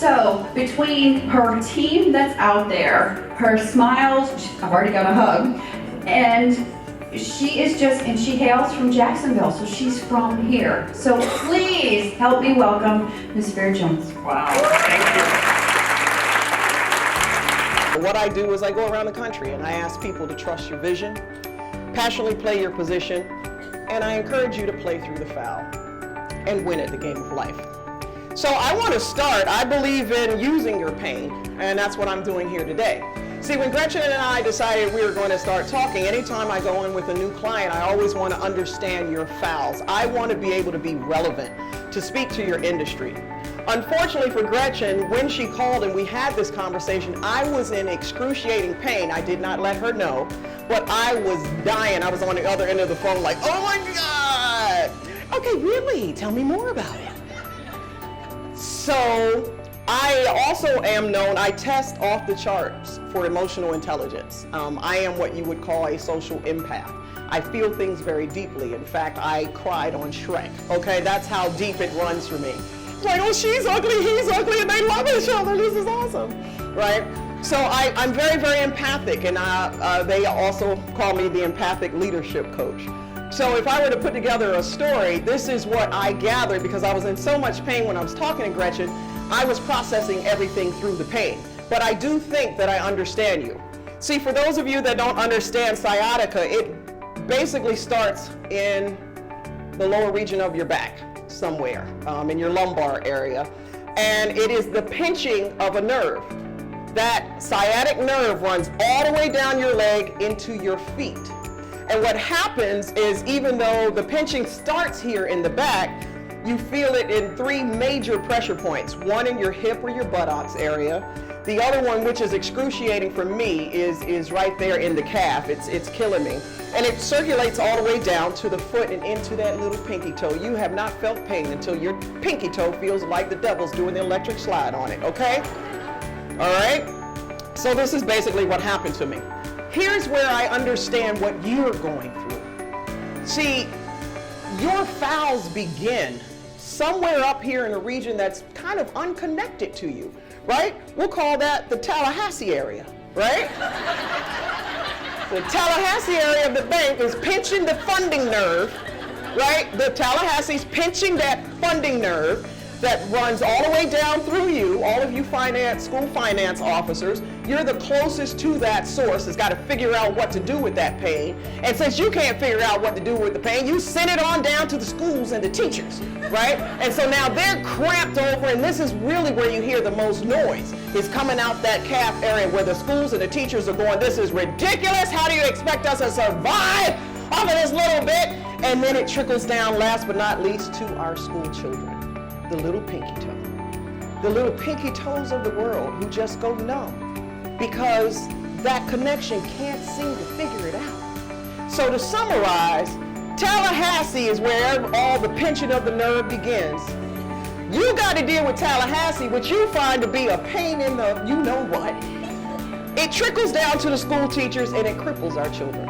So between her team that's out there, her smiles, I've already got a hug, and she is just, and she hails from Jacksonville, so she's from here. So please help me welcome Ms. Vera Jones. Wow, thank you. What I do is I go around the country and I ask people to trust your vision, passionately play your position, and I encourage you to play through the foul and win at the game of life. So I want to start, I believe in using your pain, and that's what I'm doing here today. See, when Gretchen and I decided we were going to start talking, anytime I go in with a new client, I always want to understand your fouls. I want to be able to be relevant, to speak to your industry. Unfortunately for Gretchen, when she called and we had this conversation, I was in excruciating pain. I did not let her know, but I was dying. I was on the other end of the phone like, oh my God! Okay, really? Tell me more about it. So I also am known, I test off the charts for emotional intelligence. I am what you would call a social empath. I feel things very deeply. In fact, I cried on Shrek, okay? That's how deep it runs for me. Like, oh, she's ugly, he's ugly, and they love each other. This is awesome, right? So I'm very, very empathic, and they also call me the empathic leadership coach. So if I were to put together a story, this is what I gathered because I was in so much pain when I was talking to Gretchen. I was processing everything through the pain. But I do think that I understand you. See, for those of you that don't understand sciatica, it basically starts in the lower region of your back, somewhere, in your lumbar area. And it is the pinching of a nerve. That sciatic nerve runs all the way down your leg into your feet. And what happens is, even though the pinching starts here in the back, you feel it in three major pressure points. One in your hip or your buttocks area. The other one, which is excruciating for me, is right there in the calf. It's killing me. And it circulates all the way down to the foot and into that little pinky toe. You have not felt pain until your pinky toe feels like the devil's doing the electric slide on it, okay? All right? So this is basically what happened to me. Here's where I understand what you're going through. See, your fouls begin somewhere up here in a region that's kind of unconnected to you, right? We'll call that the Tallahassee area, right? The Tallahassee area of the bank is pinching the funding nerve, right? The Tallahassee's pinching that funding nerve that runs all the way down through you, all of you school finance officers. You're the closest to that source that's got to figure out what to do with that pain. And since you can't figure out what to do with the pain, you send it on down to the schools and the teachers, right? And so now they're cramped over, and this is really where you hear the most noise, is coming out that calf area where the schools and the teachers are going, this is ridiculous. How do you expect us to survive off of this little bit? And then it trickles down, last but not least, to our school children. The little pinky toe. The little pinky toes of the world who just go numb because that connection can't seem to figure it out. So to summarize, Tallahassee is where all the pinching of the nerve begins. You got to deal with Tallahassee, which you find to be a pain in the you know what. It trickles down to the school teachers and it cripples our children.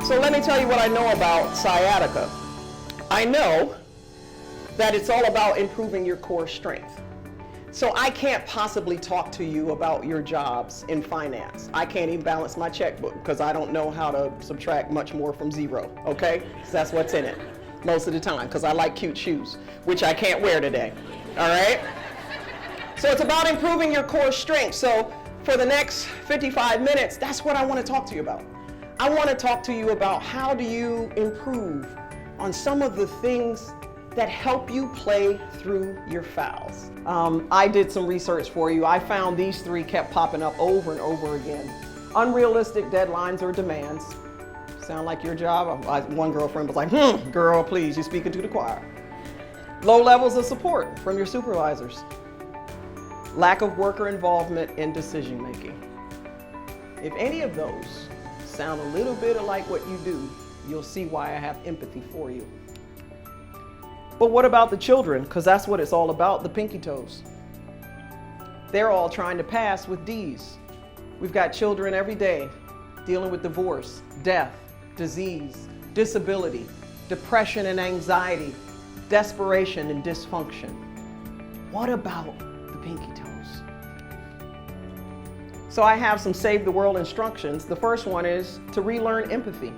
So let me tell you what I know about sciatica. I know that it's all about improving your core strength. So I can't possibly talk to you about your jobs in finance. I can't even balance my checkbook because I don't know how to subtract much more from zero, okay? So that's what's in it most of the time because I like cute shoes, which I can't wear today, all right? So it's about improving your core strength. So for the next 55 minutes, that's what I want to talk to you about. I want to talk to you about how do you improve on some of the things that help you play through your fouls. I did some research for you. I found these three kept popping up over and over again. Unrealistic deadlines or demands. Sound like your job? One girlfriend was like, girl, please, you're speaking to the choir. Low levels of support from your supervisors. Lack of worker involvement in decision making. If any of those sound a little bit like what you do, you'll see why I have empathy for you. But what about the children? Because that's what it's all about, the pinky toes. They're all trying to pass with D's. We've got children every day dealing with divorce, death, disease, disability, depression and anxiety, desperation and dysfunction. What about the pinky toes? So I have some Save the World instructions. The first one is to relearn empathy.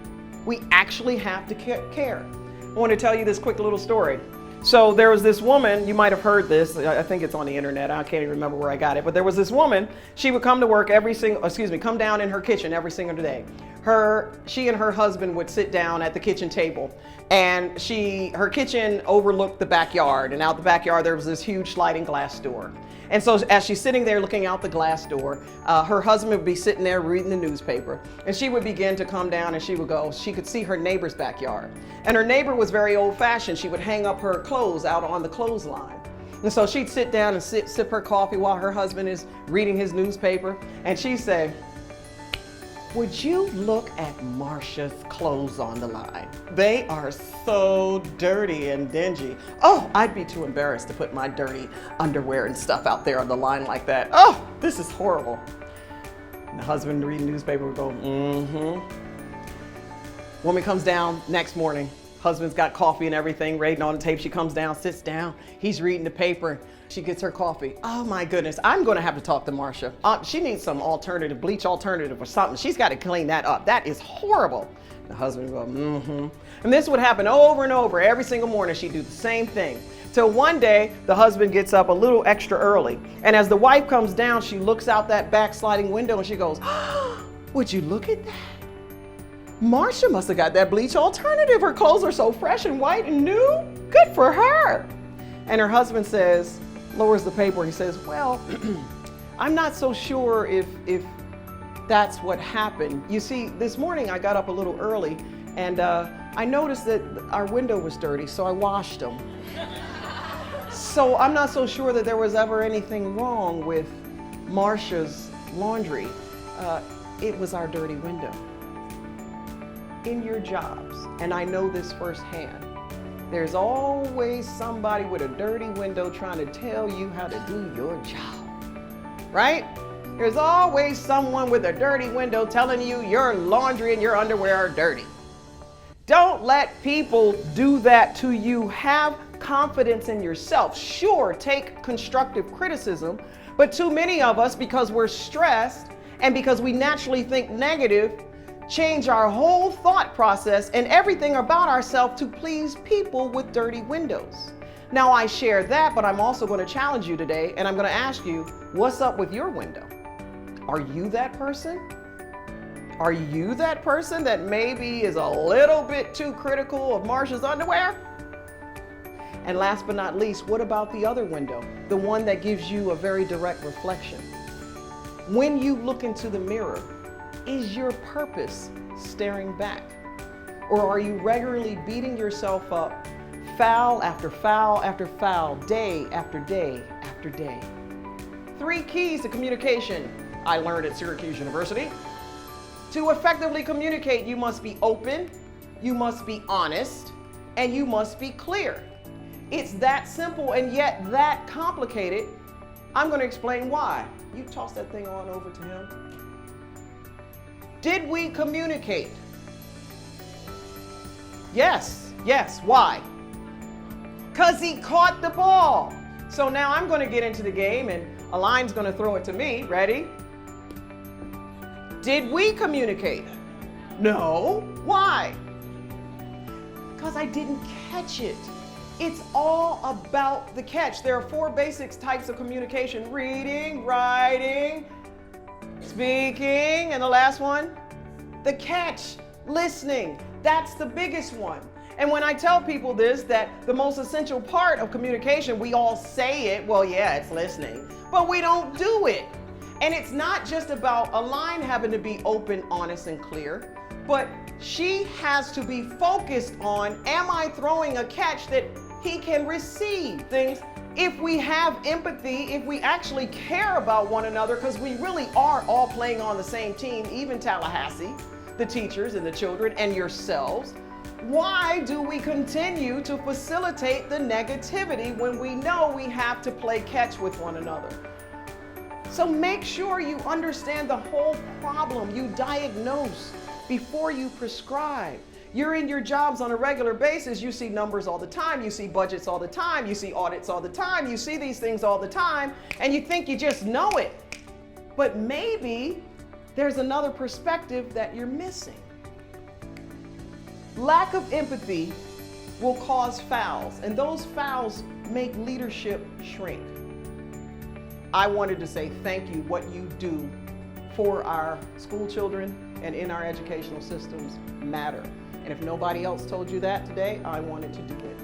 We actually have to care. I want to tell you this quick little story. So there was this woman, you might have heard this, I think it's on the internet, I can't even remember where I got it, but there was this woman, she would come to work come down in her kitchen every single day. She and her husband would sit down at the kitchen table, and her kitchen overlooked the backyard, and out the backyard there was this huge sliding glass door. And so as she's sitting there looking out the glass door, her husband would be sitting there reading the newspaper, and she would begin to come down and she could see her neighbor's backyard. And her neighbor was very old-fashioned. She would hang up her clothes out on the clothesline. And so she'd sit down and sip her coffee while her husband is reading his newspaper, and she'd say, "Would you look at Marcia's clothes on the line? They are so dirty and dingy. Oh, I'd be too embarrassed to put my dirty underwear and stuff out there on the line like that. Oh, this is horrible." And the husband reading the newspaper would go, "Mm-hmm." Woman comes down next morning. Husband's got coffee and everything, reading on the tape. She comes down, sits down. He's reading the paper. She gets her coffee. "Oh my goodness, I'm going to have to talk to Marcia. She needs some bleach alternative or something. She's got to clean that up. That is horrible." The husband would go, "Mm-hmm." And this would happen over and over. Every single morning she'd do the same thing. Till one day, the husband gets up a little extra early. And as the wife comes down, she looks out that back sliding window and she goes, "Oh, would you look at that? Marcia must have got that bleach alternative. Her clothes are so fresh and white and new. Good for her." And her husband lowers the paper. He says, "Well, I'm not so sure if that's what happened. You see, this morning I got up a little early and I noticed that our window was dirty, so I washed them. So I'm not so sure that there was ever anything wrong with Marcia's laundry. It was our dirty window." In your jobs, and I know this firsthand, there's always somebody with a dirty window trying to tell you how to do your job, right? There's always someone with a dirty window telling you your laundry and your underwear are dirty. Don't let people do that to you. Have confidence in yourself. Sure, take constructive criticism, but too many of us, because we're stressed and because we naturally think negative, change our whole thought process and everything about ourselves to please people with dirty windows. Now, I share that, but I'm also going to challenge you today, and I'm going to ask you, what's up with your window? Are you that person? Are you that person that maybe is a little bit too critical of Marcia's underwear? And last but not least, what about the other window? The one that gives you a very direct reflection. When you look into the mirror, is your purpose staring back? Or are you regularly beating yourself up, foul after foul after foul, day after day after day? 3 keys to communication I learned at Syracuse University. To effectively communicate, you must be open, you must be honest, and you must be clear. It's that simple and yet that complicated. I'm going to explain why. You toss that thing on over to him. Did we communicate? Yes. Why? Because he caught the ball. So now I'm going to get into the game and Alaine's going to throw it to me. Ready? Did we communicate? No. Why? Because I didn't catch it. It's all about the catch. There are 4 basic types of communication: reading, writing, speaking, and the last one, the catch, listening. That's the biggest one. And when I tell people this, that the most essential part of communication, we all say it, well, yeah, it's listening, but we don't do it. And it's not just about Alaine having to be open, honest, and clear, but she has to be focused on, am I throwing a catch that he can receive? Things. If we have empathy, if we actually care about one another, because we really are all playing on the same team, even Tallahassee, the teachers and the children and yourselves, why do we continue to facilitate the negativity when we know we have to play catch with one another? So make sure you understand the whole problem. You diagnose before you prescribe. You're in your jobs on a regular basis. You see numbers all the time. You see budgets all the time. You see audits all the time. You see these things all the time, and you think you just know it. but maybe there's another perspective that you're missing. Lack of empathy will cause fouls, and those fouls make leadership shrink. I wanted to say thank you. What you do for our school children and in our educational systems matter. And if nobody else told you that today, I wanted to do it.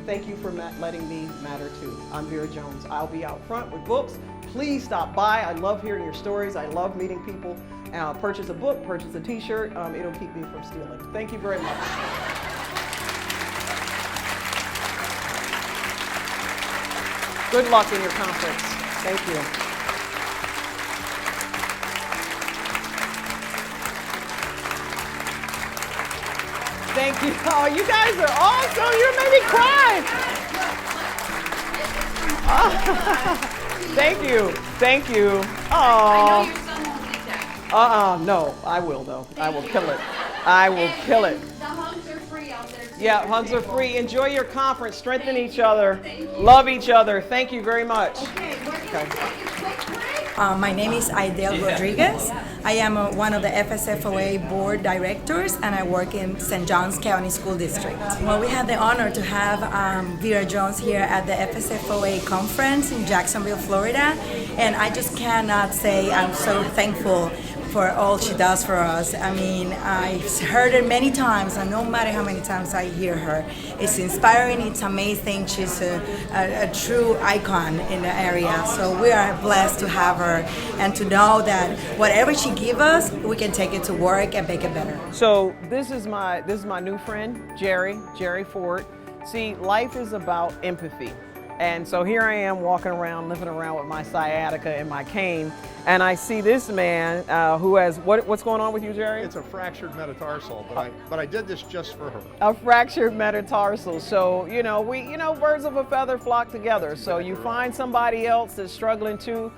Thank you for letting me matter too. I'm Vera Jones. I'll be out front with books. Please stop by. I love hearing your stories. I love meeting people. Purchase a book, purchase a t-shirt. It'll keep me from stealing. Thank you very much. Good luck in your conference. Thank you. Thank you. Oh, you guys are awesome. You made me cry. Oh, thank you. Thank you. Oh. I know your son won't think that. No, I will though. I will kill it. I will kill it. The hugs are free out there too. Yeah, hugs are free. Enjoy your conference. Strengthen each other. Love each other. Thank you very much. Okay, we're going to take a quick break. My name is Aidel Rodriguez. I am one of the FSFOA board directors, and I work in St. Johns County School District. Well, we had the honor to have Vera Jones here at the FSFOA conference in Jacksonville, Florida, and I just cannot say I'm so thankful for all she does for us. I mean, I've heard it many times, and no matter how many times I hear her, it's inspiring, it's amazing. She's a true icon in the area. So we are blessed to have her and to know that whatever she gives us, we can take it to work and make it better. So this is my new friend, Jerry Ford. See, life is about empathy. And so here I am walking around, limping around with my sciatica and my cane, and I see this man who has, what's going on with you, Jerry? It's a fractured metatarsal, but I did this just for her. A fractured metatarsal. So, birds of a feather flock together. So you find somebody else that's struggling too,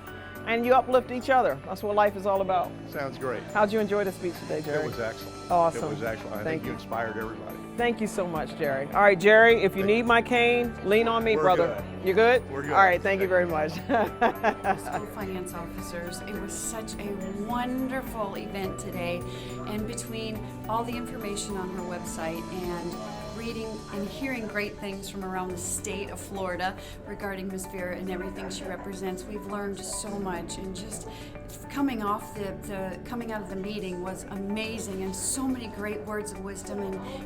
and you uplift each other. That's what life is all about. Sounds great. How'd you enjoy the speech today, Jerry? It was excellent. Awesome. It was excellent. I think you inspired everybody. Thank you so much, Jerry. All right, Jerry, if you need my cane, lean on me, We're brother. good. You good? We're good. All right, thank you very much. School finance officers. It was such a wonderful event today, and between all the information on her website and reading and hearing great things from around the state of Florida regarding Miss Vera and everything she represents, we've learned so much, and just coming off coming out of the meeting was amazing, and so many great words of wisdom,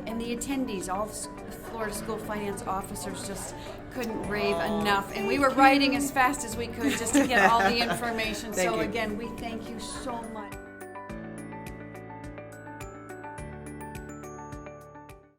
and the attendees, all the Florida school finance officers, just couldn't rave enough, and we were writing as fast as we could just to get all the information. So again, we thank you so much.